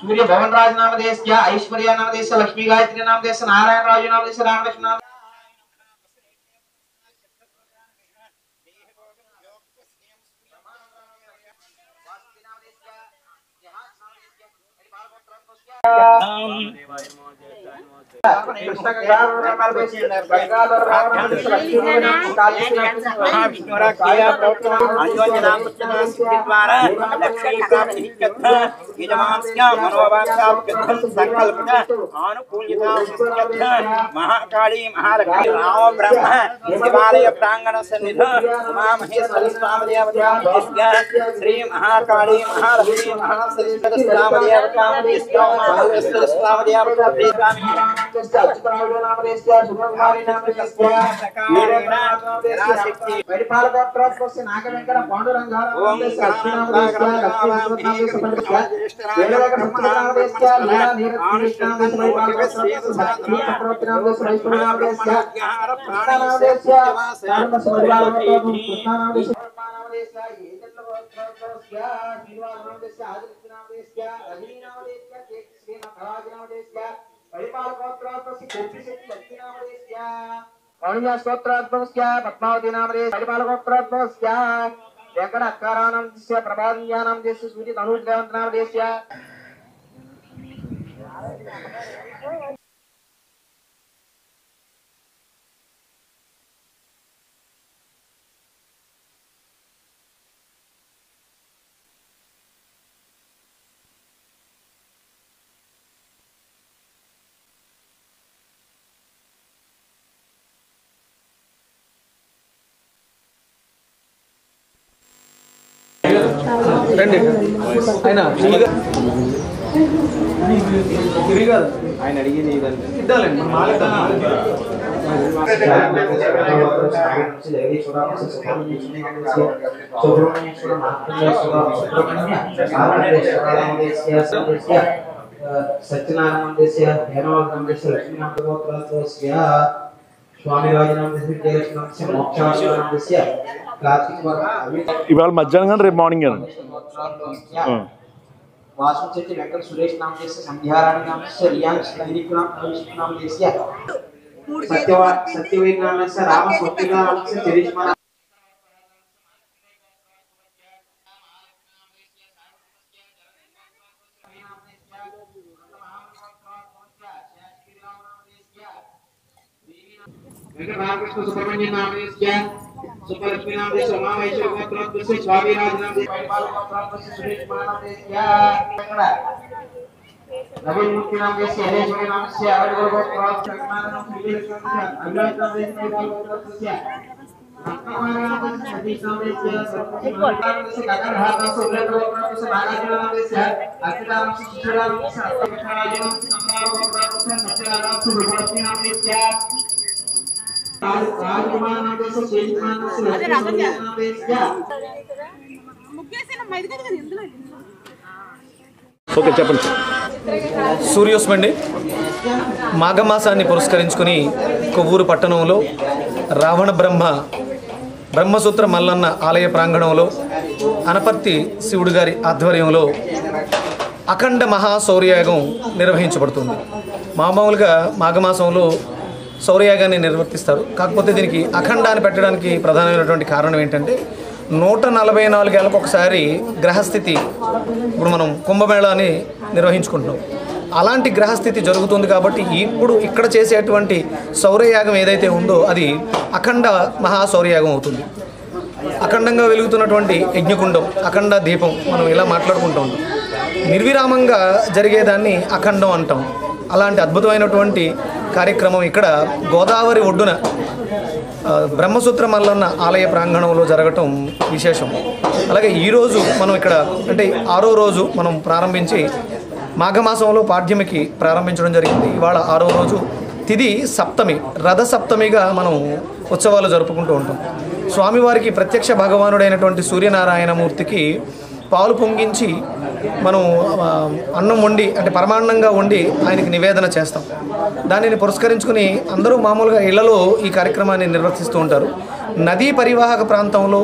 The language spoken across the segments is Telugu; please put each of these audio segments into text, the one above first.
सूर्य भवन राज नाम देश क्या ऐश्वर्या नाम देश लक्ष्मी गायत्री नाम देश नारायण राजू नाम देश रामकृष्ण नाम महाकाली महालक्ष्मी राम ब्रह्म शिवालय प्रांगण सन्निध उमा महेश्वरी स्वामी श्री महाकाली महालक्ष्मी महासरस्वती स्वामी पद्मावती नाम प्रभांजानाम सूर्य धनुष देवंत नाम ఆయన అడిగింది ఇద్దాలండి ఇవాళ మధ్యాహ్నం రేపు మార్నింగ్ वासु चेटी वेंकट सुरेश नाम से संध्याराणी नाम से रियांश दैनिक नाम से सत्यवीर नाम से राम स्वप्निका नाम से चरिश्मा वेंकट रामकृष्ण सुब्रमण्यन नाम से सुपलक्ष्मी नाम से उमा महेश्वरी गोत्र से स्वामी राज नाम से परिपाल गोत्र से सुरेश नाम से क्या नवीन मूर्ति नाम से हरेश्वरी नाम से अरगोल गोत्र नाम से अभिलाष नाम से परिपाल गोत्र से सतीश नाम से काकर हाथ नाम से उल्लेख गोत्र से नागार्जुन नाम से अर्पिता नाम से शिशुरा नाम से राज नाम से कमला गोत्र से सत्यनारायण नाम से सुब्रमण्यन नाम से क्या राजकुमार नाम से शेषकुमार नाम से नाम से क्या ఓకే చెప్పండి. సూర్యోస్మండి మాఘమాసాన్ని పురస్కరించుకొని కొవ్వూరు పట్టణంలో రావణ బ్రహ్మసూత్ర మల్లన్న ఆలయ ప్రాంగణంలో అనపర్తి శివుడు గారి ఆధ్వర్యంలో అఖండ మహాశౌర్యయాగం నిర్వహించబడుతుంది. మామూలుగా మాఘమాసంలో శౌర్యయాగాన్ని నిర్వర్తిస్తారు. కాకపోతే దీనికి అఖండాన్ని పెట్టడానికి ప్రధానమైనటువంటి కారణం ఏంటంటే 144 ఏళ్ళకు ఒకసారి గ్రహస్థితి, ఇప్పుడు మనం కుంభమేళాని నిర్వహించుకుంటున్నాం, అలాంటి గ్రహస్థితి జరుగుతుంది. కాబట్టి ఇప్పుడు ఇక్కడ చేసేటువంటి శౌర్యయాగం ఏదైతే ఉందో అది అఖండ మహాశౌర్యయాగం అవుతుంది. అఖండంగా వెలుగుతున్నటువంటి యజ్ఞకుండం, అఖండ దీపం మనం ఇలా మాట్లాడుకుంటూ ఉంటాం. నిర్విరామంగా జరిగేదాన్ని అఖండం అంటాం. అలాంటి అద్భుతమైనటువంటి కార్యక్రమం ఇక్కడ గోదావరి ఒడ్డున బ్రహ్మసూత్ర మల్లన్న ఆలయ ప్రాంగణంలో జరగటం విశేషం. అలాగే ఈరోజు మనం ఇక్కడ అంటే 6వ రోజు మనం ప్రారంభించి మాఘమాసంలో పాడ్యమికి ప్రారంభించడం జరిగింది. ఇవాళ 6వ రోజు తిది సప్తమి, రథ సప్తమిగా మనం ఉత్సవాలు జరుపుకుంటూ ఉంటాం. స్వామివారికి ప్రత్యక్ష భగవానుడైనటువంటి సూర్యనారాయణమూర్తికి పాలు పొంగించి మనం అన్నం వండి అంటే పరమాన్నంగా వండి ఆయనకి నివేదన చేస్తాం. దానిని పురస్కరించుకుని అందరూ మామూలుగా ఇళ్లలో ఈ కార్యక్రమాన్ని నిర్వర్తిస్తూ ఉంటారు. నదీ పరివాహక ప్రాంతంలో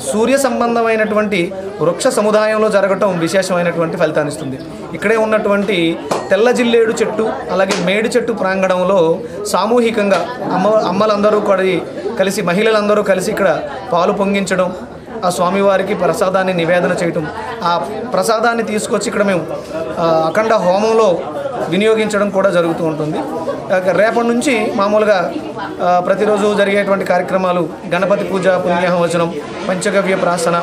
సూర్య సంబంధమైనటువంటి వృక్ష సముదాయంలో జరగటం విశేషమైనటువంటి ఫలితాన్ని ఇస్తుంది. ఇక్కడే ఉన్నటువంటి తెల్ల జిల్లేడు చెట్టు అలాగే మేడు చెట్టు ప్రాంగణంలో సామూహికంగా అమ్మలందరూ కలిసి మహిళలందరూ కలిసి ఇక్కడ పాలు పొంగించడం, ఆ స్వామివారికి ప్రసాదాన్ని నివేదన చేయటం, ఆ ప్రసాదాన్ని తీసుకొచ్చి ఇక్కడ మేము అఖండ హోమంలో వినియోగించడం కూడా జరుగుతూ ఉంటుంది. రేపటి నుంచి మామూలుగా ప్రతిరోజు జరిగేటువంటి కార్యక్రమాలు గణపతి పూజ, పుణ్యాహవచనం, పంచగవ్య ప్రాసన,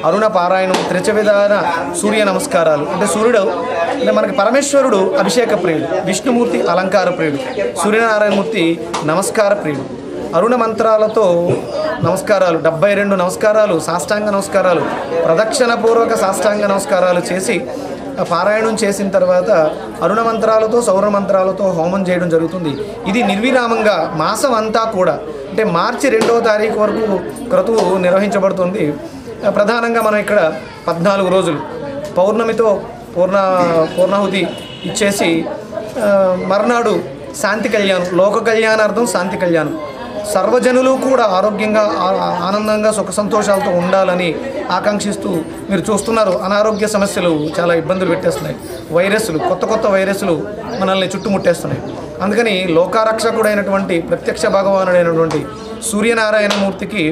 అరుణ పారాయణం, త్రిచవిధాన సూర్య నమస్కారాలు. అంటే సూర్యుడు అంటే మనకి పరమేశ్వరుడు అభిషేక ప్రియుడు, విష్ణుమూర్తి అలంకార ప్రియుడు, సూర్యనారాయణమూర్తి నమస్కార ప్రియుడు. అరుణ మంత్రాలతో నమస్కారాలు 72 నమస్కారాలు, సాష్టాంగ నమస్కారాలు, ప్రదక్షిణపూర్వక సాష్టాంగ నమస్కారాలు చేసి పారాయణం చేసిన తర్వాత అరుణ మంత్రాలతో సౌర మంత్రాలతో హోమం చేయడం జరుగుతుంది. ఇది నిర్విరామంగా మాసం అంతా కూడా అంటే మార్చి 2వ తారీఖు వరకు క్రతువు నిర్వహించబడుతుంది. ప్రధానంగా మనం ఇక్కడ 14 రోజులు పౌర్ణమితో పూర్ణాహుతి ఇచ్చేసి మర్నాడు శాంతి కళ్యాణం, లోక కళ్యాణార్థం శాంతి కళ్యాణం, సర్వజనులు కూడా ఆరోగ్యంగా ఆనందంగా సుఖ సంతోషాలతో ఉండాలని ఆకాంక్షిస్తూ మీరు చూస్తున్నారు. అనారోగ్య సమస్యలు చాలా ఇబ్బందులు పెట్టేస్తున్నాయి. వైరస్లు, కొత్త వైరస్లు మనల్ని చుట్టుముట్టేస్తున్నాయి. అందుకని లోకారక్షకుడైనటువంటి ప్రత్యక్ష భగవానుడైనటువంటి సూర్యనారాయణమూర్తికి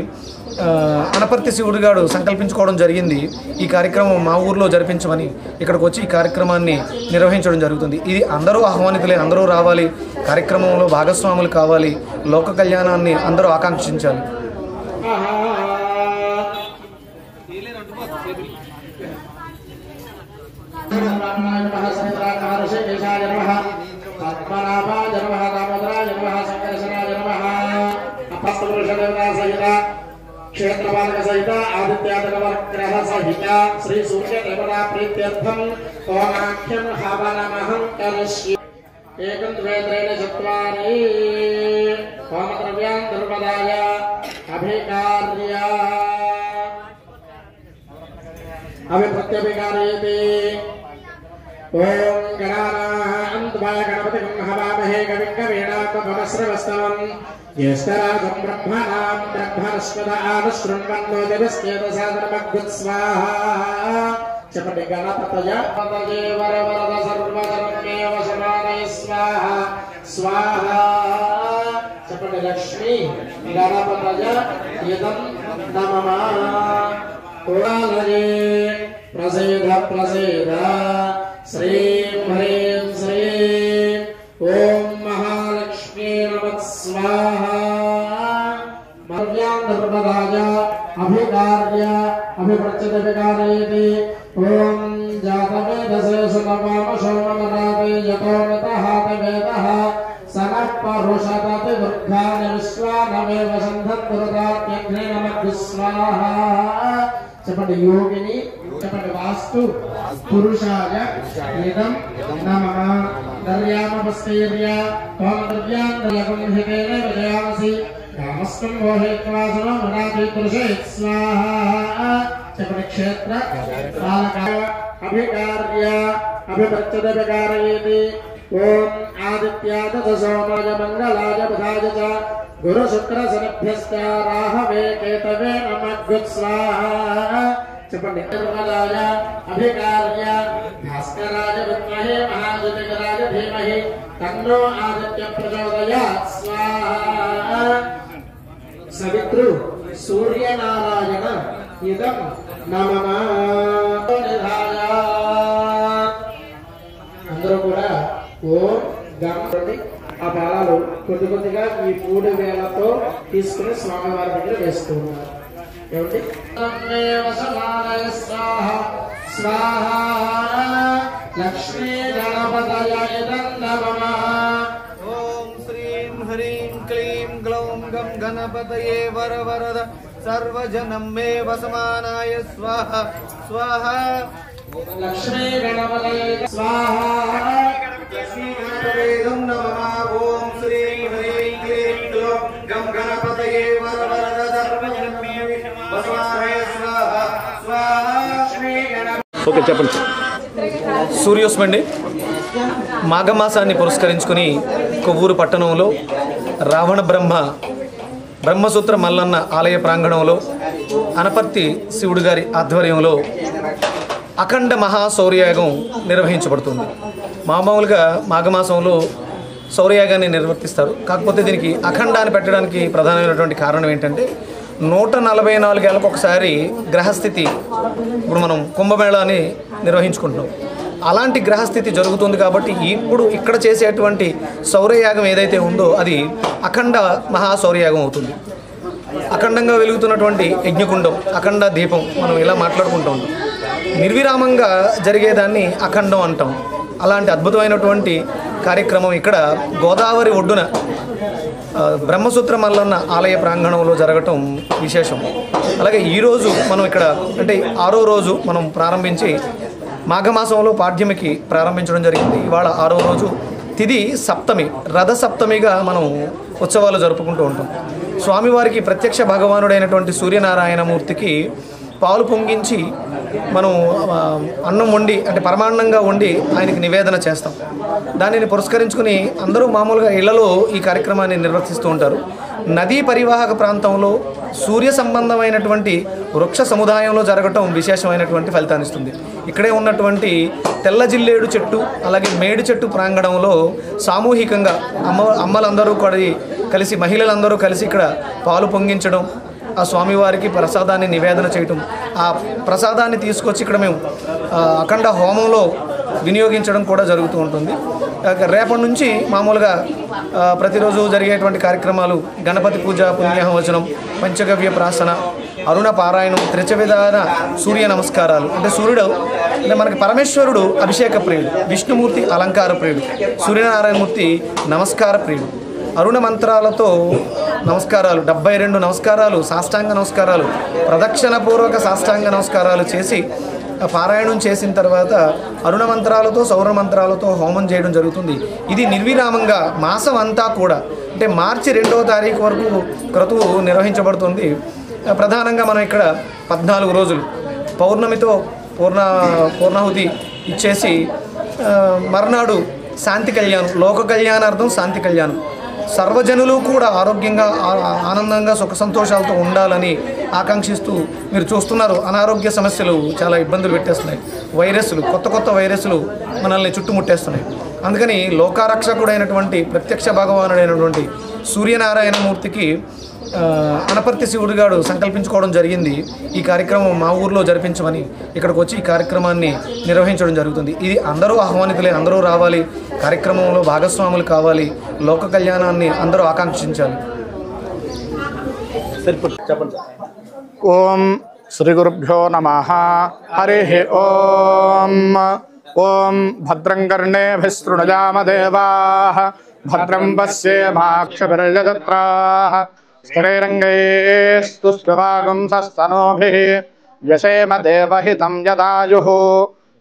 అనపర్తి శివుడు గారు సంకల్పించుకోవడం జరిగింది. ఈ కార్యక్రమం మా ఊర్లో జరిపించమని ఇక్కడికి వచ్చి ఈ కార్యక్రమాన్ని నిర్వహించడం జరుగుతుంది. ఇది అందరూ ఆహ్వానితులే, అందరూ రావాలి, కార్యక్రమంలో భాగస్వాములు కావాలి, లోక కళ్యాణాన్ని అందరూ ఆకాంక్షించాలి. क्षेत्रपालक सहित आदित्यादनवग्रह सहित श्री सूर्य देवता प्रीत्यर्थम ओमाख्यं हवनमहं करिष्ये एकं द्वे त्रीणि चत्वारि होमद्रव्यां दुर्पदाय अभिकार्य अभिप्रत्यभिकारयति ओम गणानान्त्वाय गणपतिं हवामहे कविं कवीनामभवस्रवस्तवं ज्येष्ठराजं ब्रह्मणां ब्रह्मणस्पदा आनुशृण्वन्नो देवस्येतसादनमग्गुत्स्वाहा चपटि गणपतय पतये वरवरद सर्वजनमेव समानय स्वाहा स्वाहा चपटि लक्ष्मी गणपतय इदं नमः ओलालये प्रसीद प्रसीद श्रीं ह्रीं श्रीं ओम महालक्ष्मी नमः स्वाहा मर्यान्दर्पदाय अभिकार्य अभिप्रच्यभिकारयति ओम जातवेदसे सुतमामशोमनाते यतो नतः तवेदः सनः परुषदति दुर्गानि विश्वानमेव सन्धत्पुरदात्यग्ने नमः स्वाहा चपटि योगिनी चपटि वास्तु पुरुषाय इदं नमः दर्यामपस्तीर्य त्वं द्रव्यान्तर्यकं हितेन विजयामसि कामस्तं मोहयित्वा सममनाति पुरुषेत् स्वाहा चपटि क्षेत्र पालकाय अभिकार्य अभिप्रच्यभिकारयति ओम आदित्याय सोमाय मंगलाय बुधाय च गुरु शुक्र शनिभ्यश्च राहवे केतवे नमः स्वाहा चपटि निर्मलाय अभिकार्य भास्कराय विद्महे महाज्योतिराय धीमहि तन्नो आदित्य प्रचोदयात् स्वाहा सवितृ सूर्यनारायण इदं नमः निधाय అందరూ కూడా ఓం గణపతి ఆ బాలాలు కొద్దిగా ఈ 3 వేలతో తీసుకుని స్వామివారి దగ్గర వేస్తూ ఉన్నారు. ఏమిటి స్వాహా లక్ష్మీ గణపతయ ఇదం నమః ఓం శ్రీం హ్రీం క్లీం గ్లౌం గం గణపతయే వరవరద సర్వజనం మే వసమానాయ స్వాహ స్వాహ लक्ष्मी गणपतये स्वाहा लक्ष्मी गणपतये नमः ओम श्रीं ह्रीं क्लीं ग्लौं गं गणपतये वरवरद सर्वजनं मे वसमानाय स्वाहा स्वाहा लक्ष्मी गणपतये ఓకే చెప్పండి. సూర్యోస్మండి మాఘమాసాన్ని పురస్కరించుకుని కొవ్వూరు పట్టణంలో రావణ బ్రహ్మసూత్ర మల్లన్న ఆలయ ప్రాంగణంలో అనపర్తి శివుడు గారి ఆధ్వర్యంలో అఖండ మహాశౌర్యయాగం నిర్వహించబడుతుంది. మామూలుగా మాఘమాసంలో శౌర్యయాగాన్ని నిర్వర్తిస్తారు. కాకపోతే దీనికి అఖండాన్ని పెట్టడానికి ప్రధానమైనటువంటి కారణం ఏంటంటే 144 ఏళ్ళకు ఒకసారి గ్రహస్థితి, ఇప్పుడు మనం కుంభమేళాని నిర్వహించుకుంటున్నాం, అలాంటి గ్రహస్థితి జరుగుతుంది. కాబట్టి ఇప్పుడు ఇక్కడ చేసేటువంటి శౌర్యయాగం ఏదైతే ఉందో అది అఖండ మహాశౌర్యయాగం అవుతుంది. అఖండంగా వెలుగుతున్నటువంటి యజ్ఞకుండం, అఖండ దీపం మనం ఇలా మాట్లాడుకుంటూ ఉంటాం. నిర్విరామంగా జరిగేదాన్ని అఖండం అంటాం. అలాంటి అద్భుతమైనటువంటి కార్యక్రమం ఇక్కడ గోదావరి ఒడ్డున బ్రహ్మసూత్ర మల్లన్న ఆలయ ప్రాంగణంలో జరగటం విశేషం. అలాగే ఈరోజు మనం ఇక్కడ అంటే 6వ రోజు మనం ప్రారంభించి మాఘమాసంలో పాడ్యమికి ప్రారంభించడం జరిగింది. ఇవాళ 6వ రోజు తిది సప్తమి, రథ సప్తమిగా మనం ఉత్సవాలు జరుపుకుంటూ ఉంటాం. స్వామివారికి ప్రత్యక్ష భగవానుడైనటువంటి సూర్యనారాయణమూర్తికి పాలు పొంగించి మనం అన్నం వండి అంటే పరమాన్నంగా వండి ఆయనకి నివేదన చేస్తాం. దానిని పురస్కరించుకుని అందరూ మామూలుగా ఇళ్లలో ఈ కార్యక్రమాన్ని నిర్వర్తిస్తూ ఉంటారు. నదీ పరివాహక ప్రాంతంలో సూర్య సంబంధమైనటువంటి వృక్ష సముదాయంలో జరగటం విశేషమైనటువంటి ఫలితాన్ని ఇస్తుంది. ఇక్కడే ఉన్నటువంటి తెల్ల జిల్లేడు చెట్టు అలాగే మేడి చెట్టు ప్రాంగణంలో సామూహికంగా అమ్మలందరూ కూడా కలిసి, మహిళలందరూ కలిసి ఇక్కడ పాలు పొంగించడం, ఆ స్వామివారికి ప్రసాదాన్ని నివేదన చేయటం, ఆ ప్రసాదాన్ని తీసుకొచ్చి ఇక్కడ మేము అఖండ హోమంలో వినియోగించడం కూడా జరుగుతూ ఉంటుంది. రేపటి నుంచి మామూలుగా ప్రతిరోజు జరిగేటువంటి కార్యక్రమాలు గణపతి పూజ, పుణ్యాహవచనం, పంచగవ్య ప్రాసన, అరుణ పారాయణం, త్రిచవిధాన సూర్య నమస్కారాలు. అంటే సూర్యుడు అంటే మనకి పరమేశ్వరుడు అభిషేక ప్రియుడు, విష్ణుమూర్తి అలంకార ప్రియుడు, సూర్యనారాయణమూర్తి నమస్కార ప్రియుడు. అరుణ మంత్రాలతో నమస్కారాలు, 72 నమస్కారాలు, సాష్టాంగ నమస్కారాలు, ప్రదక్షిణపూర్వక సాష్టాంగ నమస్కారాలు చేసి పారాయణం చేసిన తర్వాత అరుణ మంత్రాలతో, సౌర మంత్రాలతో హోమం చేయడం జరుగుతుంది. ఇది నిర్విరామంగా మాసం అంతా కూడా అంటే మార్చి 2వ తారీఖు వరకు క్రతువు నిర్వహించబడుతుంది. ప్రధానంగా మనం ఇక్కడ 14 రోజులు పౌర్ణమితో పూర్ణాహుతి ఇచ్చేసి మర్నాడు శాంతి కళ్యాణం, లోక కళ్యాణార్థం శాంతి కళ్యాణం, సర్వజనులు కూడా ఆరోగ్యంగా ఆనందంగా సుఖ సంతోషాలతో ఉండాలని ఆకాంక్షిస్తూ మీరు చూస్తున్నారు అనారోగ్య సమస్యలు చాలా ఇబ్బందులు పెట్టేస్తున్నాయి. వైరస్లు, కొత్త వైరస్లు మనల్ని చుట్టుముట్టేస్తున్నాయి. అందుకని లోకారక్షకుడైనటువంటి ప్రత్యక్ష భగవానుడైనటువంటి సూర్యనారాయణమూర్తికి అనపర్తి శివుడు గారు సంకల్పించుకోవడం జరిగింది. ఈ కార్యక్రమం మా ఊర్లో జరిపించమని ఇక్కడికి వచ్చి ఈ కార్యక్రమాన్ని నిర్వహించడం జరుగుతుంది. ఇది అందరూ ఆహ్వానితులే, అందరూ రావాలి, కార్యక్రమంలో భాగస్వాములు కావాలి, లోక కళ్యాణాన్ని అందరూ ఆకాంక్షించాలి. ఓం శ్రీ గురుభ్యో నమః. హరి ఓం. ఓం భద్రం కర్ణేభిः శృణుయామ దేవాః, భద్రం పశ్యేమాక్షభిర్యజత్రాః, స్థిరైరంగైస్తుష్ట్యవాగుంసస్తనూభిः వ్యశేమ దేవహితం యదాయుః.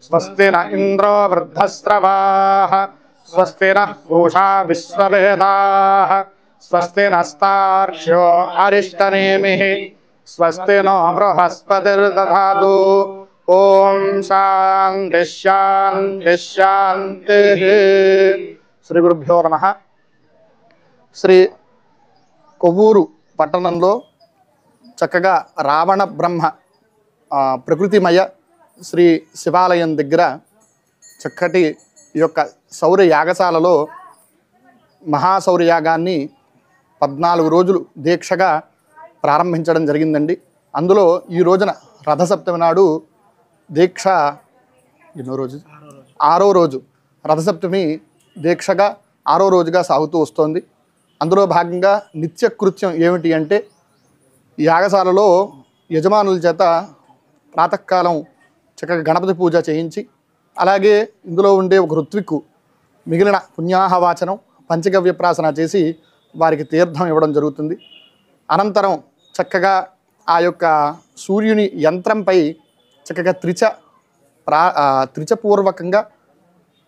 స్వస్తి న ఇంద్రో వృద్ధశ్రవాः, స్వస్తి నః పూషా విశ్వవేదాः, స్వస్తి నస్తార్క్ష్యో అరిష్టనేమిః, స్వస్తి నో బృహస్పతిర్దధాతు. ఓం శాంతి శాంతి శాంతి. శ్రీ గురుభ్యో నమః. శ్రీ కొవ్వూరు పట్టణంలో చక్కగా రావణ బ్రహ్మ ప్రకృతిమయ శ్రీ శివాలయం దగ్గర చక్కటి ఈ యొక్క శౌర్య యాగశాలలో మహాశౌర్యయాగాన్ని 14 రోజులు దీక్షగా ప్రారంభించడం జరిగిందండి. అందులో ఈ రోజున రథసప్తమి నాడు దీక్ష ఎన్నో రోజు 6వ రోజు రథసప్తమి దీక్షగా 6వ రోజుగా సాగుతూ వస్తోంది. అందులో భాగంగా నిత్యకృత్యం ఏమిటి అంటే యాగశాలలో యజమానుల చేత ప్రాతకాలం చక్కగా గణపతి పూజ చేయించి, అలాగే ఇందులో ఉండే ఒక ఋత్విక్కు మిగిలిన పుణ్యాహవాచనం, పంచగవ్య ప్రాసన చేసి వారికి తీర్థం ఇవ్వడం జరుగుతుంది. అనంతరం చక్కగా ఆ యొక్క సూర్యుని యంత్రంపై చక్కగా త్రిచపూర్వకంగా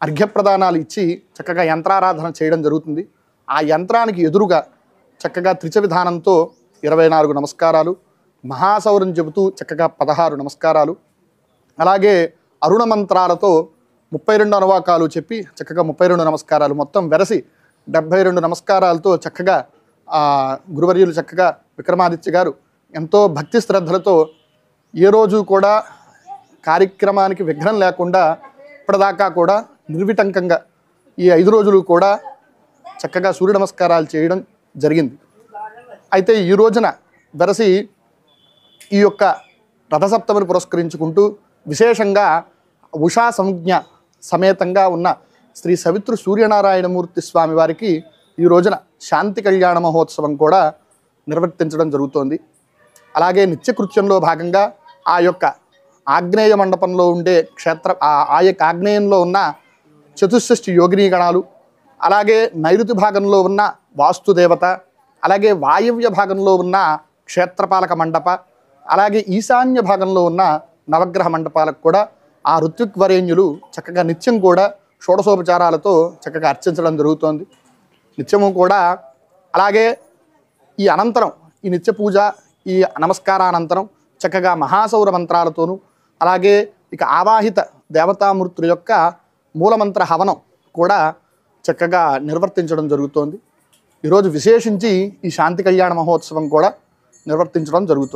అర్ఘ్యప్రదానాలు ఇచ్చి చక్కగా యంత్రారాధన చేయడం జరుగుతుంది. ఆ యంత్రానికి ఎదురుగా చక్కగా త్రిచ విధానంతో 24 నమస్కారాలు, మహాసౌరం చెబుతూ చక్కగా 16 నమస్కారాలు, అలాగే అరుణ మంత్రాలతో 32 అనువాకాలు చెప్పి చక్కగా 32 నమస్కారాలు మొత్తం వెరసి 72 నమస్కారాలతో చక్కగా గురువర్యులు చక్కగా విక్రమాదిత్య గారు ఎంతో భక్తి శ్రద్ధలతో ఏ రోజు కూడా కార్యక్రమానికి విఘ్నం లేకుండా ఇప్పటిదాకా కూడా నిర్విటంకంగా ఈ 5 రోజులు కూడా చక్కగా సూర్య నమస్కారాలు చేయడం జరిగింది. అయితే ఈ రోజున వెరసి ఈ యొక్క రథసప్తమిని పురస్కరించుకుంటూ విశేషంగా ఉషా సంజ్ఞ సమేతంగా ఉన్న శ్రీ సవితృ సూర్యనారాయణమూర్తి స్వామి వారికి ఈ రోజున శాంతి కళ్యాణ మహోత్సవం కూడా నిర్వర్తించడం జరుగుతోంది. అలాగే నిత్యకృత్యంలో భాగంగా ఆ యొక్క ఆగ్నేయ మండపంలో ఉండే ఆ యొక్క ఆగ్నేయంలో ఉన్న చతుషష్ఠి యోగినీ గణాలు, అలాగే నైరుతి భాగంలో ఉన్న వాస్తుదేవత, అలాగే వాయవ్య భాగంలో ఉన్న క్షేత్రపాలక మండప, అలాగే ఈశాన్య భాగంలో ఉన్న నవగ్రహ మండపాలకు కూడా ఆ ఋత్విక్వరేణ్యులు చక్కగా నిత్యం కూడా షోడశోపచారాలతో చక్కగా అర్చించడం జరుగుతోంది. నిత్యము కూడా అలాగే ఈ అనంతరం ఈ నిత్య పూజ ఈ నమస్కారానంతరం చక్కగా మహాసౌర మంత్రాలతోనూ అలాగే ఇక ఆవాహిత దేవతామూర్తుల యొక్క మూలమంత్ర హవనం కూడా చక్కగా నిర్వర్తించడం జరుగుతోంది. ఈరోజు విశేషించి ఈ శాంతి కళ్యాణ మహోత్సవం కూడా నిర్వర్తించడం జరుగుతోంది.